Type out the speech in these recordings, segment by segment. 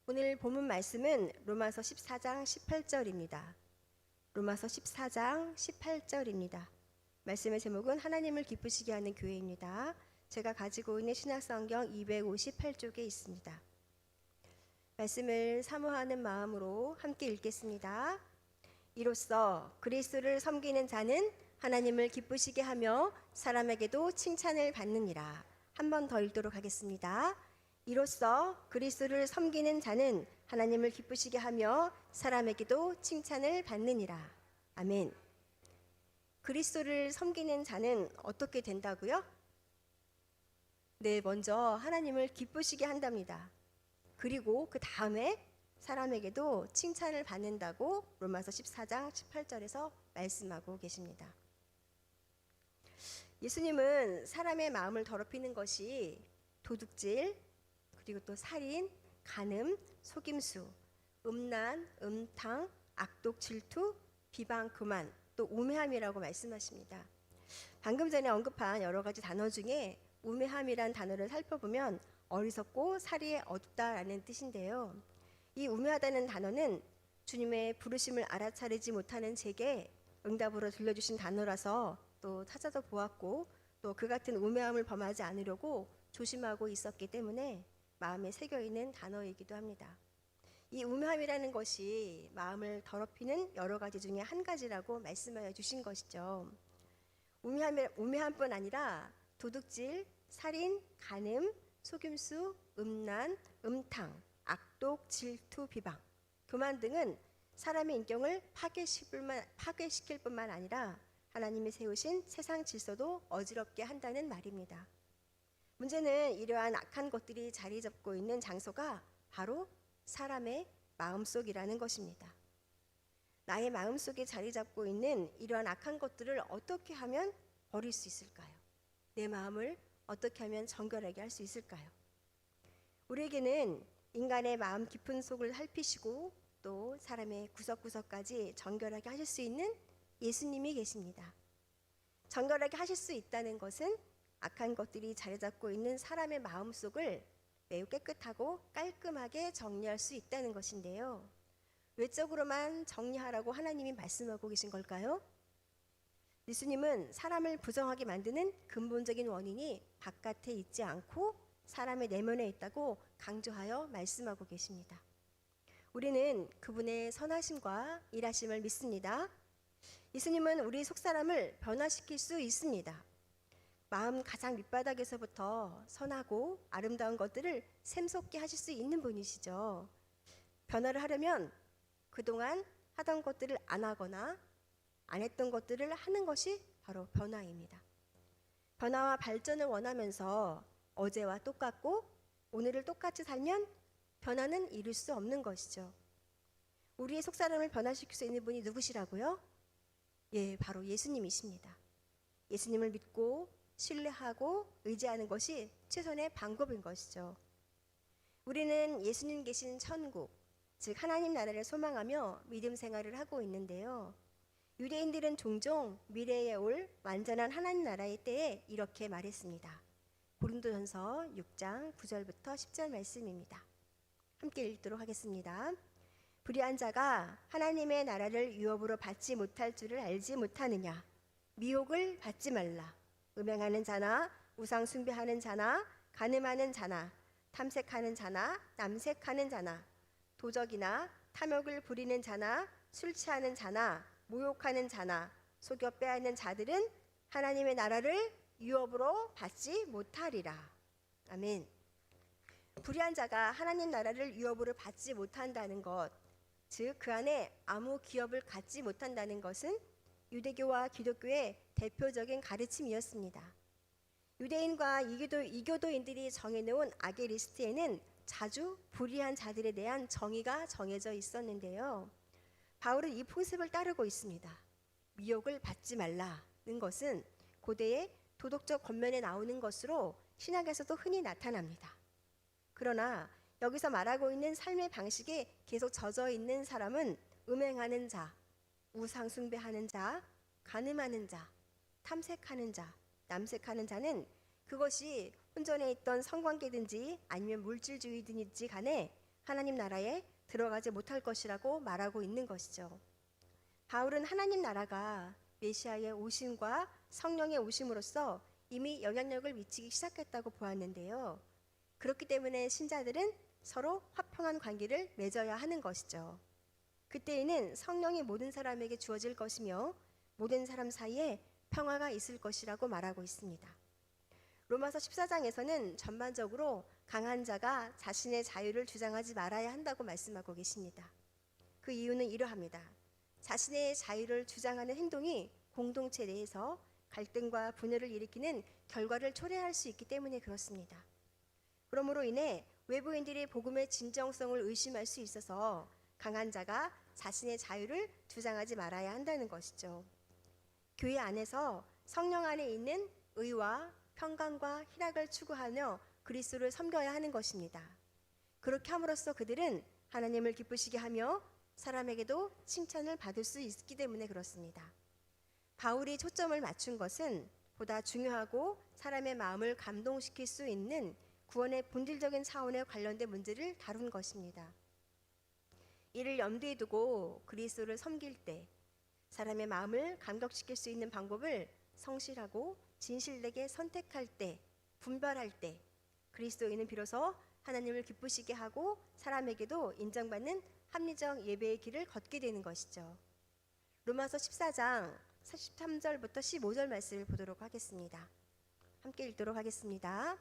오늘 본문 말씀은 로마서 14장 18절입니다. 로마서 14장 18절입니다. 말씀의 제목은 하나님을 기쁘시게 하는 교회입니다. 제가 가지고 있는 신약성경 258쪽에 있습니다. 말씀을 사모하는 마음으로 함께 읽겠습니다. 이로써 그리스도를 섬기는 자는 하나님을 기쁘시게 하며 사람에게도 칭찬을 받느니라. 한 번 더 읽도록 하겠습니다. 이로써 그리스도를 섬기는 자는 하나님을 기쁘시게 하며 사람에게도 칭찬을 받느니라. 아멘. 그리스도를 섬기는 자는 어떻게 된다고요? 네, 먼저 하나님을 기쁘시게 한답니다. 그리고 그 다음에 사람에게도 칭찬을 받는다고 로마서 14장 18절에서 말씀하고 계십니다. 예수님은 사람의 마음을 더럽히는 것이 도둑질, 그리고 또 살인, 간음, 속임수, 음란, 음탕, 악독, 질투, 비방, 교만, 또 우매함이라고 말씀하십니다. 방금 전에 언급한 여러 가지 단어 중에 우매함이란 단어를 살펴보면 어리석고 사리에 어둡다라는 뜻인데요. 이 우매하다는 단어는 주님의 부르심을 알아차리지 못하는 제게 응답으로 들려주신 단어라서 또 찾아서 보았고, 또 그 같은 우매함을 범하지 않으려고 조심하고 있었기 때문에 마음에 새겨있는 단어이기도 합니다. 이 우매함이라는 것이 마음을 더럽히는 여러 가지 중에 한 가지라고 말씀하여 주신 것이죠. 우매함뿐 아니라 도둑질, 살인, 간음, 속임수, 음란, 음탕, 악독, 질투, 비방, 교만 등은 사람의 인격을 파괴시킬 뿐만 아니라 하나님이 세우신 세상 질서도 어지럽게 한다는 말입니다. 문제는 이러한 악한 것들이 자리 잡고 있는 장소가 바로 사람의 마음속이라는 것입니다. 나의 마음속에 자리 잡고 있는 이러한 악한 것들을 어떻게 하면 버릴 수 있을까요? 내 마음을 어떻게 하면 정결하게 할 수 있을까요? 우리에게는 인간의 마음 깊은 속을 살피시고 또 사람의 구석구석까지 정결하게 하실 수 있는 예수님이 계십니다. 정결하게 하실 수 있다는 것은 악한 것들이 자리 잡고 있는 사람의 마음속을 매우 깨끗하고 깔끔하게 정리할 수 있다는 것인데요. 외적으로만 정리하라고 하나님이 말씀하고 계신 걸까요? 예수님은 사람을 부정하게 만드는 근본적인 원인이 바깥에 있지 않고 사람의 내면에 있다고 강조하여 말씀하고 계십니다. 우리는 그분의 선하심과 일하심을 믿습니다. 예수님은 우리 속사람을 변화시킬 수 있습니다. 마음 가장 밑바닥에서부터 선하고 아름다운 것들을 샘솟게 하실 수 있는 분이시죠. 변화를 하려면 그동안 하던 것들을 안 하거나 안 했던 것들을 하는 것이 바로 변화입니다. 변화와 발전을 원하면서 어제와 똑같고 오늘을 똑같이 살면 변화는 이룰 수 없는 것이죠. 우리의 속사람을 변화시킬 수 있는 분이 누구시라고요? 예, 바로 예수님이십니다. 예수님을 믿고 신뢰하고 의지하는 것이 최선의 방법인 것이죠. 우리는 예수님 계신 천국, 즉 하나님 나라를 소망하며 믿음 생활을 하고 있는데요. 유대인들은 종종 미래에 올 완전한 하나님 나라의 때에 이렇게 말했습니다. 고린도전서 6장 9절부터 10절 말씀입니다. 함께 읽도록 하겠습니다. 불의한 자가 하나님의 나라를 유업으로 받지 못할 줄을 알지 못하느냐. 미혹을 받지 말라. 음행하는 자나 우상 숭배하는 자나 간음하는 자나 탐색하는 자나 남색하는 자나 도적이나 탐욕을 부리는 자나 술 취하는 자나 모욕하는 자나 속여 빼앗는 자들은 하나님의 나라를 유업으로 받지 못하리라. 아멘. 불의한 자가 하나님 나라를 유업으로 받지 못한다는 것, 즉 그 안에 아무 기업을 갖지 못한다는 것은 유대교와 기독교의 대표적인 가르침이었습니다. 유대인과 이교도인들이 정해놓은 악의 리스트에는 자주 불의한 자들에 대한 정의가 정해져 있었는데요. 바울은 이 풍습을 따르고 있습니다. 미혹을 받지 말라는 것은 고대의 도덕적 권면에 나오는 것으로 신학에서도 흔히 나타납니다. 그러나 여기서 말하고 있는 삶의 방식에 계속 젖어 있는 사람은 음행하는 자, 우상 숭배하는 자, 간음하는 자, 탐색하는 자, 남색하는 자는 그것이 혼전에 있던 성관계든지 아니면 물질주의든지 간에 하나님 나라에 들어가지 못할 것이라고 말하고 있는 것이죠. 바울은 하나님 나라가 메시아의 오심과 성령의 오심으로써 이미 영향력을 미치기 시작했다고 보았는데요. 그렇기 때문에 신자들은 서로 화평한 관계를 맺어야 하는 것이죠. 그때에는 성령이 모든 사람에게 주어질 것이며 모든 사람 사이에 평화가 있을 것이라고 말하고 있습니다. 로마서 14장에서는 전반적으로 강한 자가 자신의 자유를 주장하지 말아야 한다고 말씀하고 계십니다. 그 이유는 이러합니다. 자신의 자유를 주장하는 행동이 공동체 내에서 갈등과 분열을 일으키는 결과를 초래할 수 있기 때문에 그렇습니다. 그러므로 인해 외부인들이 복음의 진정성을 의심할 수 있어서 강한 자가 자신의 자유를 주장하지 말아야 한다는 것이죠. 교회 안에서 성령 안에 있는 의와 평강과 희락을 추구하며 그리스도를 섬겨야 하는 것입니다. 그렇게 함으로써 그들은 하나님을 기쁘시게 하며 사람에게도 칭찬을 받을 수 있기 때문에 그렇습니다. 바울이 초점을 맞춘 것은 보다 중요하고 사람의 마음을 감동시킬 수 있는 구원의 본질적인 차원에 관련된 문제를 다룬 것입니다. 이를 염두에 두고 그리스도를 섬길 때 사람의 마음을 감격시킬 수 있는 방법을 성실하고 진실되게 선택할 때, 분별할 때 그리스도인은 비로소 하나님을 기쁘시게 하고 사람에게도 인정받는 합리적 예배의 길을 걷게 되는 것이죠. 로마서 14장 43절부터 15절 말씀을 보도록 하겠습니다. 함께 읽도록 하겠습니다.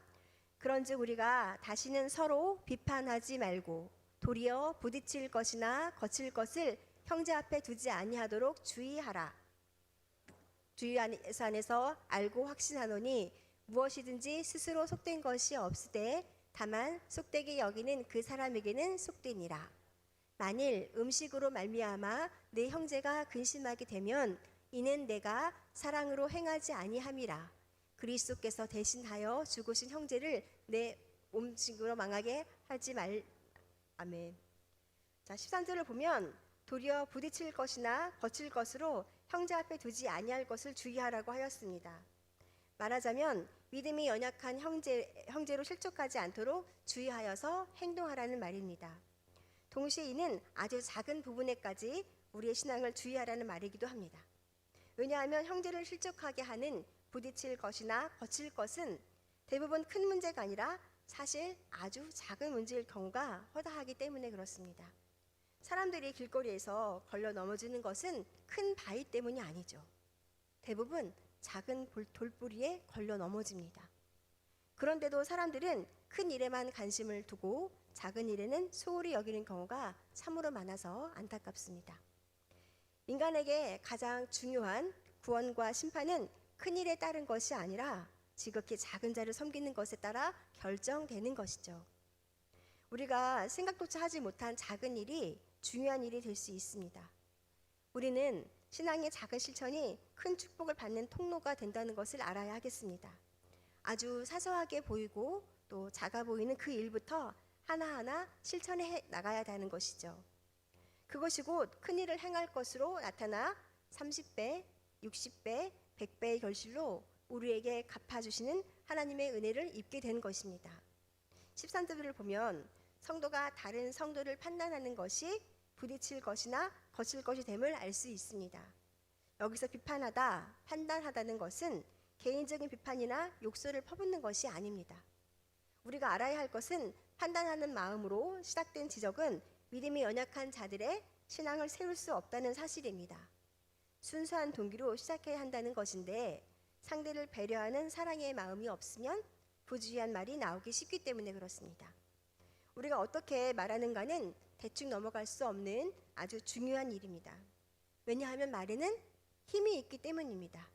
그런즉 우리가 다시는 서로 비판하지 말고 도리어 부딪힐 것이나 거칠 것을 형제 앞에 두지 아니하도록 주의하라. 주의 안에서 알고 확신하노니 무엇이든지 스스로 속된 것이 없으되 다만 속되게 여기는 그 사람에게는 속되니라. 만일 음식으로 말미암아 내 형제가 근심하게 되면 이는 내가 사랑으로 행하지 아니함이라. 그리스도께서 대신하여 죽으신 형제를 내 음식으로 망하게 하지 말. 아멘. 자, 13절을 보면 도리어 부딪힐 것이나 거칠 것으로 형제 앞에 두지 아니할 것을 주의하라고 하였습니다. 말하자면 믿음이 연약한 형제로 실족하지 않도록 주의하여서 행동하라는 말입니다. 동시에 이는 아주 작은 부분에까지 우리의 신앙을 주의하라는 말이기도 합니다. 왜냐하면 형제를 실족하게 하는 부딪힐 것이나 거칠 것은 대부분 큰 문제가 아니라 사실 아주 작은 문제일 경우가 허다하기 때문에 그렇습니다. 사람들이 길거리에서 걸려 넘어지는 것은 큰 바위 때문이 아니죠. 대부분 작은 돌뿌리에 걸려 넘어집니다. 그런데도 사람들은 큰 일에만 관심을 두고 작은 일에는 소홀히 여기는 경우가 참으로 많아서 안타깝습니다. 인간에게 가장 중요한 구원과 심판은 큰 일에 따른 것이 아니라 지극히 작은 자를 섬기는 것에 따라 결정되는 것이죠. 우리가 생각조차 하지 못한 작은 일이 중요한 일이 될 수 있습니다. 우리는 신앙의 작은 실천이 큰 축복을 받는 통로가 된다는 것을 알아야 하겠습니다. 아주 사소하게 보이고 또 작아 보이는 그 일부터 하나하나 실천해 나가야 하는 것이죠. 그것이 곧 큰 일을 행할 것으로 나타나 30배, 60배, 100배의 결실로 우리에게 갚아주시는 하나님의 은혜를 입게 된 것입니다. 13절을 보면 성도가 다른 성도를 판단하는 것이 부딪힐 것이나 거칠 것이 됨을 알 수 있습니다. 여기서 비판하다, 판단하다는 것은 개인적인 비판이나 욕설을 퍼붓는 것이 아닙니다. 우리가 알아야 할 것은 판단하는 마음으로 시작된 지적은 믿음이 연약한 자들의 신앙을 세울 수 없다는 사실입니다. 순수한 동기로 시작해야 한다는 것인데 상대를 배려하는 사랑의 마음이 없으면 부주의한 말이 나오기 쉽기 때문에 그렇습니다. 우리가 어떻게 말하는가는 대충 넘어갈 수 없는 아주 중요한 일입니다. 왜냐하면 말에는 힘이 있기 때문입니다.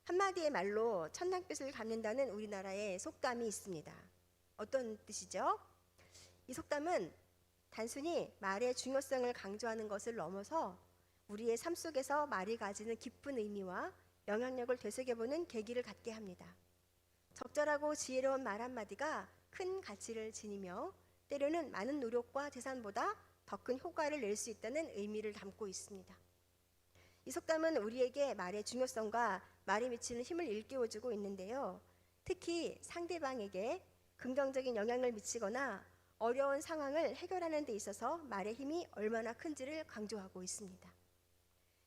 한마디의 말로 천당빛을 갚는다는 우리나라의 속담이 있습니다. 어떤 뜻이죠? 이 속담은 단순히 말의 중요성을 강조하는 것을 넘어서 우리의 삶 속에서 말이 가지는 깊은 의미와 영향력을 되새겨보는 계기를 갖게 합니다. 적절하고 지혜로운 말 한마디가 큰 가치를 지니며 때로는 많은 노력과 재산보다 더 큰 효과를 낼 수 있다는 의미를 담고 있습니다. 이 속담은 우리에게 말의 중요성과 말이 미치는 힘을 일깨워주고 있는데요. 특히 상대방에게 긍정적인 영향을 미치거나 어려운 상황을 해결하는 데 있어서 말의 힘이 얼마나 큰지를 강조하고 있습니다.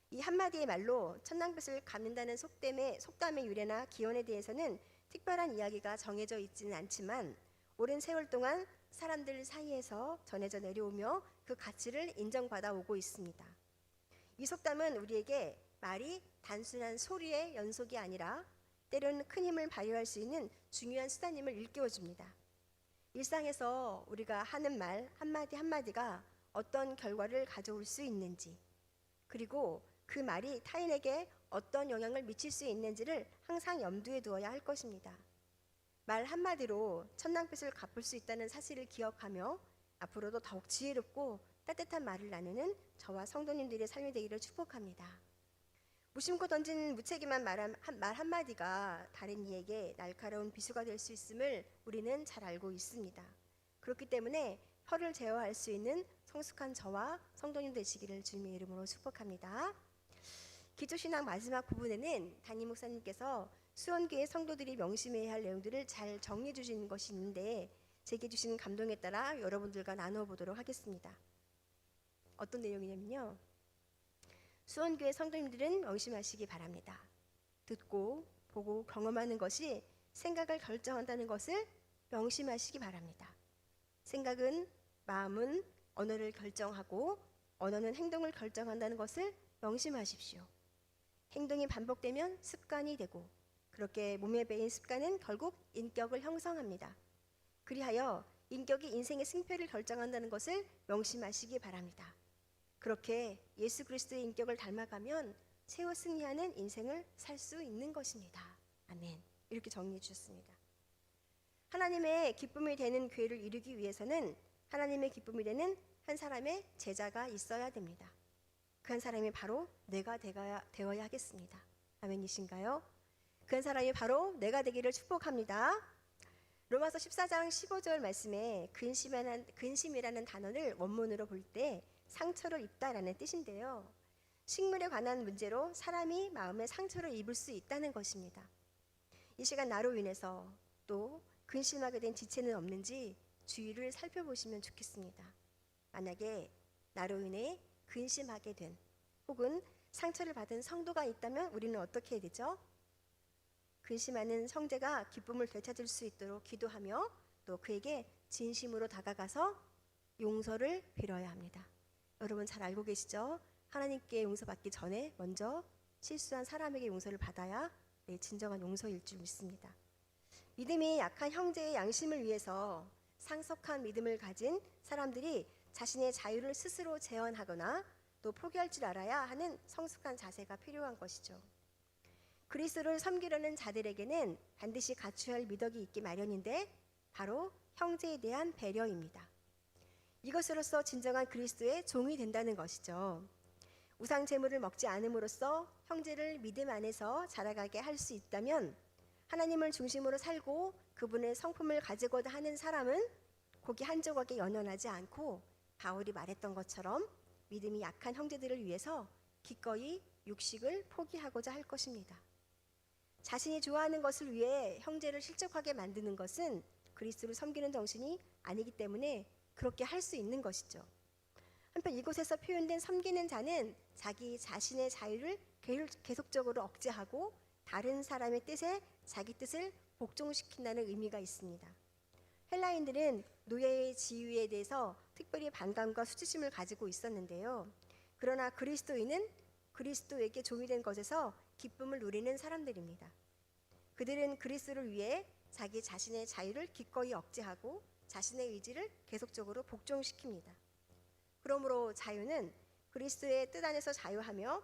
이 한마디의 말로 천당빛을 갚는다는 속담의 유래나 기원에 대해서는 특별한 이야기가 정해져 있지는 않지만 오랜 세월 동안 사람들 사이에서 전해져 내려오며 그 가치를 인정받아 오고 있습니다. 이 속담은 우리에게 말이 단순한 소리의 연속이 아니라 때로는 큰 힘을 발휘할 수 있는 중요한 수단임을 일깨워 줍니다. 일상에서 우리가 하는 말 한마디 한마디가 어떤 결과를 가져올 수 있는지, 그리고 그 말이 타인에게 어떤 영향을 미칠 수 있는지를 항상 염두에 두어야 할 것입니다. 말 한마디로 천당빛을 갚을 수 있다는 사실을 기억하며 앞으로도 더욱 지혜롭고 따뜻한 말을 나누는 저와 성도님들의 삶이 되기를 축복합니다. 무심코 던진 무책임한 말 한마디가 다른 이에게 날카로운 비수가 될 수 있음을 우리는 잘 알고 있습니다. 그렇기 때문에 혀를 제어할 수 있는 성숙한 저와 성도님 되시기를 주님의 이름으로 축복합니다. 기초신앙 마지막 부분에는 담임 목사님께서 수원교회 성도들이 명심해야 할 내용들을 잘 정리해 주시는 것이 있는데 제게 주신 감동에 따라 여러분들과 나누어 보도록 하겠습니다. 어떤 내용이냐면요, 수원교회 성도님들은 명심하시기 바랍니다. 듣고 보고 경험하는 것이 생각을 결정한다는 것을 명심하시기 바랍니다. 생각은, 마음은 언어를 결정하고 언어는 행동을 결정한다는 것을 명심하십시오. 행동이 반복되면 습관이 되고 그렇게 몸에 배인 습관은 결국 인격을 형성합니다. 그리하여 인격이 인생의 승패를 결정한다는 것을 명심하시기 바랍니다. 그렇게 예수 그리스도의 인격을 닮아가면 최후 승리하는 인생을 살 수 있는 것입니다. 아멘. 이렇게 정리해 주셨습니다. 하나님의 기쁨이 되는 교회를 이루기 위해서는 하나님의 기쁨이 되는 한 사람의 제자가 있어야 됩니다. 그 한 사람이 바로 내가 되어야 하겠습니다. 아멘이신가요? 그 한 사람이 바로 내가 되기를 축복합니다. 로마서 14장 15절 말씀에 근심이라는 단어를 원문으로 볼 때 상처를 입다라는 뜻인데요. 식물에 관한 문제로 사람이 마음에 상처를 입을 수 있다는 것입니다. 이 시간 나로 인해서 또 근심하게 된 지체는 없는지 주위를 살펴보시면 좋겠습니다. 만약에 나로 인해 근심하게 된 혹은 상처를 받은 성도가 있다면 우리는 어떻게 해야 되죠? 근심하는 형제가 기쁨을 되찾을 수 있도록 기도하며 또 그에게 진심으로 다가가서 용서를 빌어야 합니다. 여러분 잘 알고 계시죠? 하나님께 용서받기 전에 먼저 실수한 사람에게 용서를 받아야 진정한 용서일 줄 믿습니다. 믿음이 약한 형제의 양심을 위해서 상속한 믿음을 가진 사람들이 자신의 자유를 스스로 제한하거나 또 포기할 줄 알아야 하는 성숙한 자세가 필요한 것이죠. 그리스도를 섬기려는 자들에게는 반드시 갖춰야 할 미덕이 있기 마련인데 바로 형제에 대한 배려입니다. 이것으로서 진정한 그리스도의 종이 된다는 것이죠. 우상 제물을 먹지 않음으로써 형제를 믿음 안에서 자라가게 할 수 있다면 하나님을 중심으로 살고 그분의 성품을 가지고자 하는 사람은 고기 한 조각에 연연하지 않고 바울이 말했던 것처럼 믿음이 약한 형제들을 위해서 기꺼이 육식을 포기하고자 할 것입니다. 자신이 좋아하는 것을 위해 형제를 실족하게 만드는 것은 그리스도를 섬기는 정신이 아니기 때문에 그렇게 할 수 있는 것이죠. 한편 이곳에서 표현된 섬기는 자는 자기 자신의 자유를 계속적으로 억제하고 다른 사람의 뜻에 자기 뜻을 복종시킨다는 의미가 있습니다. 헬라인들은 노예의 지위에 대해서 특별히 반감과 수치심을 가지고 있었는데요. 그러나 그리스도인은 그리스도에게 종이 된 것에서 기쁨을 누리는 사람들입니다. 그들은 그리스도를 위해 자기 자신의 자유를 기꺼이 억제하고 자신의 의지를 계속적으로 복종시킵니다. 그러므로 자유는 그리스도의 뜻 안에서 자유하며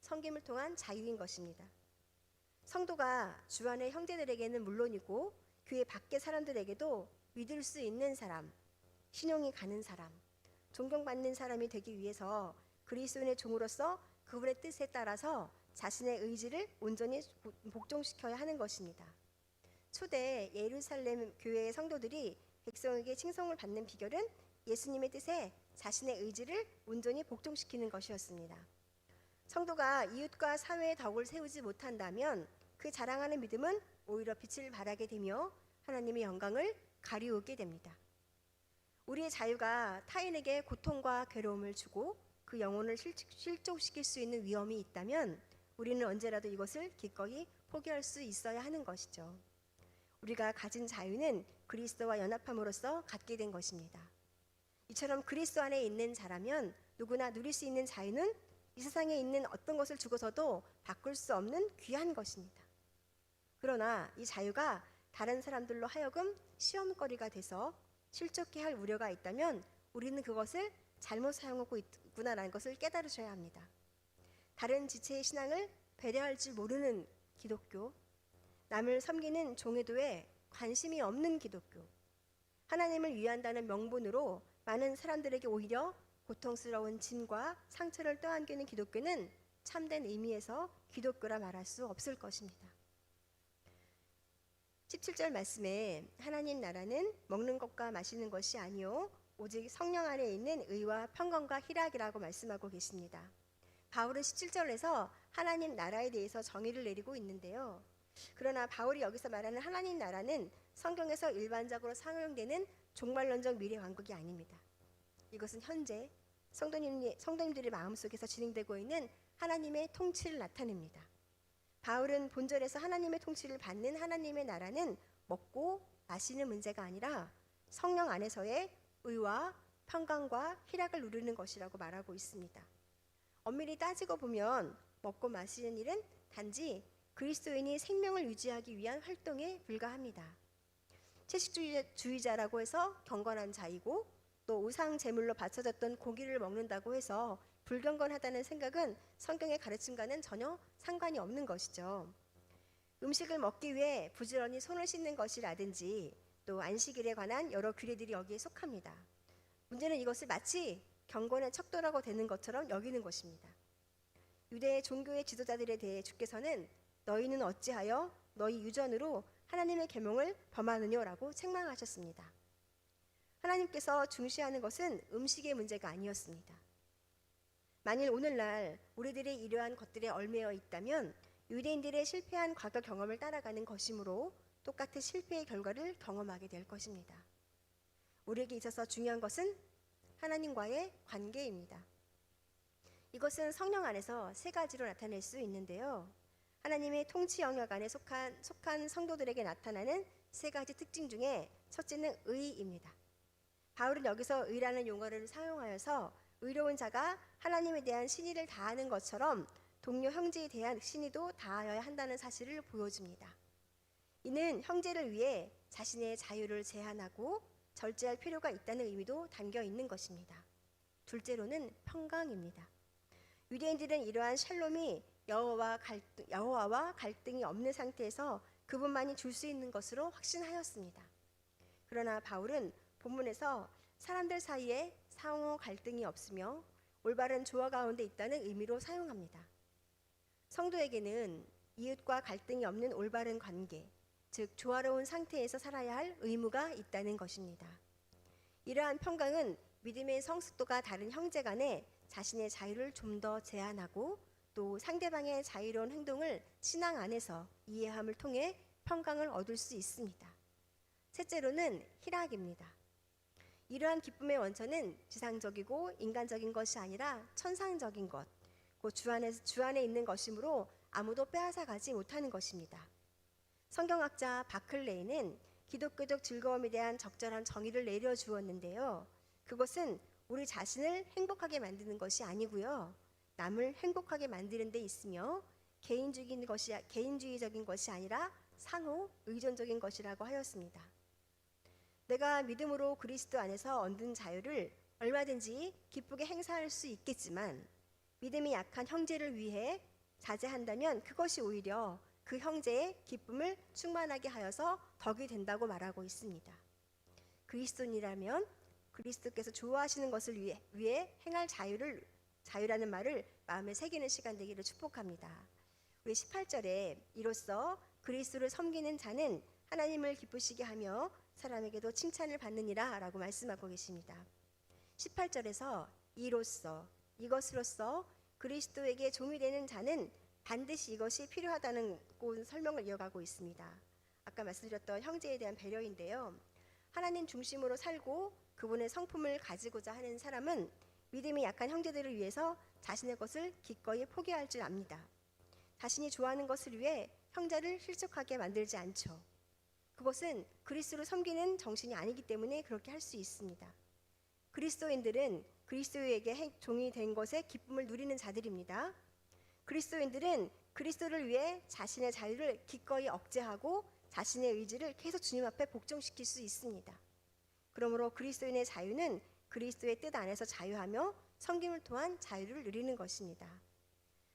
섬김을 통한 자유인 것입니다. 성도가 주 안의 형제들에게는 물론이고 교회 밖의 사람들에게도 믿을 수 있는 사람, 신용이 가는 사람, 존경받는 사람이 되기 위해서 그리스도인의 종으로서 그분의 뜻에 따라서 자신의 의지를 온전히 복종시켜야 하는 것입니다. 초대 예루살렘 교회의 성도들이 백성에게 칭송을 받는 비결은 예수님의 뜻에 자신의 의지를 온전히 복종시키는 것이었습니다. 성도가 이웃과 사회의 덕을 세우지 못한다면 그 자랑하는 믿음은 오히려 빛을 발하게 되며 하나님의 영광을 가리우게 됩니다. 우리의 자유가 타인에게 고통과 괴로움을 주고 그 영혼을 실족시킬 수 있는 위험이 있다면 우리는 언제라도 이것을 기꺼이 포기할 수 있어야 하는 것이죠. 우리가 가진 자유는 그리스도와 연합함으로써 갖게 된 것입니다. 이처럼 그리스도 안에 있는 자라면 누구나 누릴 수 있는 자유는 이 세상에 있는 어떤 것을 주고서도 바꿀 수 없는 귀한 것입니다. 그러나 이 자유가 다른 사람들로 하여금 시험거리가 돼서 실족해 할 우려가 있다면 우리는 그것을 잘못 사용하고 있구나라는 것을 깨달으셔야 합니다. 다른 지체의 신앙을 배려할 줄 모르는 기독교, 남을 섬기는 종교도에 관심이 없는 기독교, 하나님을 위한다는 명분으로 많은 사람들에게 오히려 고통스러운 짐과 상처를 떠안기는 기독교는 참된 의미에서 기독교라 말할 수 없을 것입니다. 17절 말씀에 하나님 나라는 먹는 것과 마시는 것이 아니요 오직 성령 안에 있는 의와 평강과 희락이라고 말씀하고 계십니다. 바울은 17절에서 하나님 나라에 대해서 정의를 내리고 있는데요. 그러나 바울이 여기서 말하는 하나님 나라는 성경에서 일반적으로 사용되는 종말론적 미래 왕국이 아닙니다. 이것은 현재 성도님들의 마음속에서 진행되고 있는 하나님의 통치를 나타냅니다. 바울은 본절에서 하나님의 통치를 받는 하나님의 나라는 먹고 마시는 문제가 아니라 성령 안에서의 의와 평강과 희락을 누리는 것이라고 말하고 있습니다. 엄밀히 따지고 보면 먹고 마시는 일은 단지 그리스도인이 생명을 유지하기 위한 활동에 불과합니다. 채식주의자라고 해서 경건한 자이고 또 우상 제물로 바쳐졌던 고기를 먹는다고 해서 불경건하다는 생각은 성경의 가르침과는 전혀 상관이 없는 것이죠. 음식을 먹기 위해 부지런히 손을 씻는 것이라든지 또 안식일에 관한 여러 규례들이 여기에 속합니다. 문제는 이것을 마치 경건의 척도라고 되는 것처럼 여기는 것입니다. 유대 종교의 지도자들에 대해 주께서는 너희는 어찌하여 너희 유전으로 하나님의 계명을 범하느냐라고 책망하셨습니다. 하나님께서 중시하는 것은 음식의 문제가 아니었습니다. 만일 오늘날 우리들이 이러한 것들에 얽매여 있다면 유대인들의 실패한 과거 경험을 따라가는 것이므로 똑같은 실패의 결과를 경험하게 될 것입니다. 우리에게 있어서 중요한 것은 하나님과의 관계입니다. 이것은 성령 안에서 세 가지로 나타낼 수 있는데요. 하나님의 통치 영역 안에 속한 성도들에게 나타나는 세 가지 특징 중에 첫째는 의입니다. 바울은 여기서 의라는 용어를 사용하여서 의로운 자가 하나님에 대한 신의를 다하는 것처럼 동료 형제에 대한 신의도 다하여야 한다는 사실을 보여줍니다. 이는 형제를 위해 자신의 자유를 제한하고 절제할 필요가 있다는 의미도 담겨 있는 것입니다. 둘째로는 평강입니다. 유대인들은 이러한 샬롬이 여호와와 갈등이 없는 상태에서 그분만이 줄 수 있는 것으로 확신하였습니다. 그러나 바울은 본문에서 사람들 사이에 상호 갈등이 없으며 올바른 조화 가운데 있다는 의미로 사용합니다. 성도에게는 이웃과 갈등이 없는 올바른 관계, 즉 조화로운 상태에서 살아야 할 의무가 있다는 것입니다. 이러한 평강은 믿음의 성숙도가 다른 형제 간에 자신의 자유를 좀 더 제한하고 또 상대방의 자유로운 행동을 신앙 안에서 이해함을 통해 평강을 얻을 수 있습니다. 셋째로는 희락입니다. 이러한 기쁨의 원천은 지상적이고 인간적인 것이 아니라 천상적인 것, 곧 주 안에 있는 것이므로 아무도 빼앗아 가지 못하는 것입니다. 성경학자 바클레이는 기독교적 즐거움에 대한 적절한 정의를 내려주었는데요. 그것은 우리 자신을 행복하게 만드는 것이 아니고요. 남을 행복하게 만드는 데 있으며 개인주의적인 것이 아니라 상호 의존적인 것이라고 하였습니다. 내가 믿음으로 그리스도 안에서 얻은 자유를 얼마든지 기쁘게 행사할 수 있겠지만 믿음이 약한 형제를 위해 자제한다면 그것이 오히려 그 형제의 기쁨을 충만하게 하여서 덕이 된다고 말하고 있습니다. 그리스도인이라면 그리스도께서 좋아하시는 것을 위해 행할 자유라는 말을 마음에 새기는 시간 되기를 축복합니다. 우리 18절에 이로써 그리스도를 섬기는 자는 하나님을 기쁘시게 하며 사람에게도 칭찬을 받느니라 라고 말씀하고 계십니다. 18절에서 이로써, 이것으로써 그리스도에게 종이 되는 자는 반드시 이것이 필요하다는 설명을 이어가고 있습니다. 아까 말씀드렸던 형제에 대한 배려인데요. 하나님 중심으로 살고 그분의 성품을 가지고자 하는 사람은 믿음이 약한 형제들을 위해서 자신의 것을 기꺼이 포기할 줄 압니다. 자신이 좋아하는 것을 위해 형제를 실족하게 만들지 않죠. 그것은 그리스도를 섬기는 정신이 아니기 때문에 그렇게 할 수 있습니다. 그리스도인들은 그리스도에게 종이 된 것에 기쁨을 누리는 자들입니다. 그리스도인들은 그리스도를 위해 자신의 자유를 기꺼이 억제하고 자신의 의지를 계속 주님 앞에 복종시킬 수 있습니다. 그러므로 그리스도인의 자유는 그리스도의 뜻 안에서 자유하며 섬김을 통한 자유를 누리는 것입니다.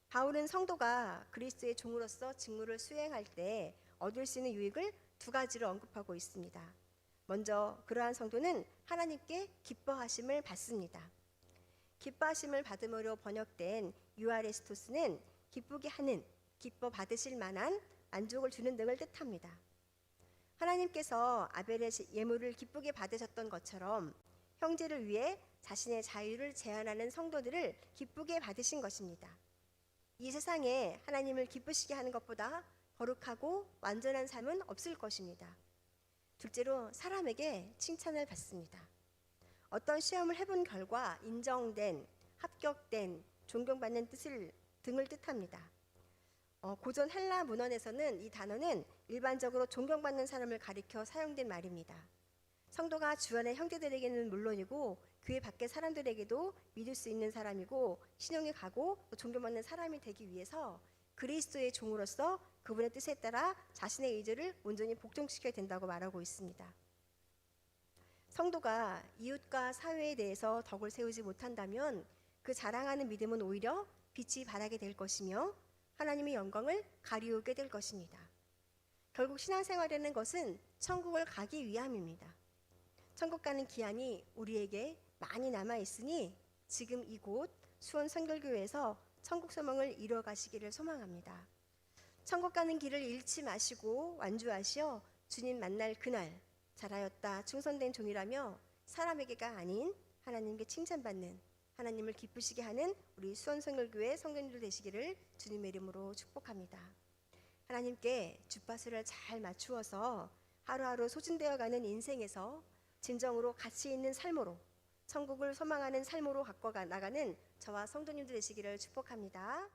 바울은 성도가 그리스도의 종으로서 직무를 수행할 때 얻을 수 있는 유익을 두 가지로 언급하고 있습니다. 먼저 그러한 성도는 하나님께 기뻐하심을 받습니다. 기뻐하심을 받음으로 번역된 유아레스토스는 기쁘게 하는, 기뻐 받으실 만한, 만족을 주는 등을 뜻합니다. 하나님께서 아벨의 예물을 기쁘게 받으셨던 것처럼 형제를 위해 자신의 자유를 제한하는 성도들을 기쁘게 받으신 것입니다. 이 세상에 하나님을 기쁘시게 하는 것보다 거룩하고 완전한 삶은 없을 것입니다. 둘째로 사람에게 칭찬을 받습니다. 어떤 시험을 해본 결과 인정된, 합격된, 존경받는 등을 뜻합니다. 고전 헬라 문헌에서는 이 단어는 일반적으로 존경받는 사람을 가리켜 사용된 말입니다. 성도가 주안의 형제들에게는 물론이고 교회 밖의 사람들에게도 믿을 수 있는 사람이고 신용이 가고 또 존경받는 사람이 되기 위해서 그리스도의 종으로서 그분의 뜻에 따라 자신의 의지를 온전히 복종시켜야 된다고 말하고 있습니다. 성도가 이웃과 사회에 대해서 덕을 세우지 못한다면 그 자랑하는 믿음은 오히려 빛이 바라게 될 것이며 하나님의 영광을 가리우게 될 것입니다. 결국 신앙생활이라는 것은 천국을 가기 위함입니다. 천국 가는 기한이 우리에게 많이 남아 있으니 지금 이곳 수원 선결교회에서 천국 소망을 이루어 가시기를 소망합니다. 천국 가는 길을 잃지 마시고 완주하시어 주님 만날 그날 잘하였다 충성된 종이라며 사람에게가 아닌 하나님께 칭찬받는, 하나님을 기쁘시게 하는 우리 수원 선결교회 성도님들 되시기를 주님의 이름으로 축복합니다. 하나님께 주파수를 잘 맞추어서 하루하루 소진되어가는 인생에서 진정으로 가치 있는 삶으로, 천국을 소망하는 삶으로 갖고 나가는 저와 성도님들 되시기를 축복합니다.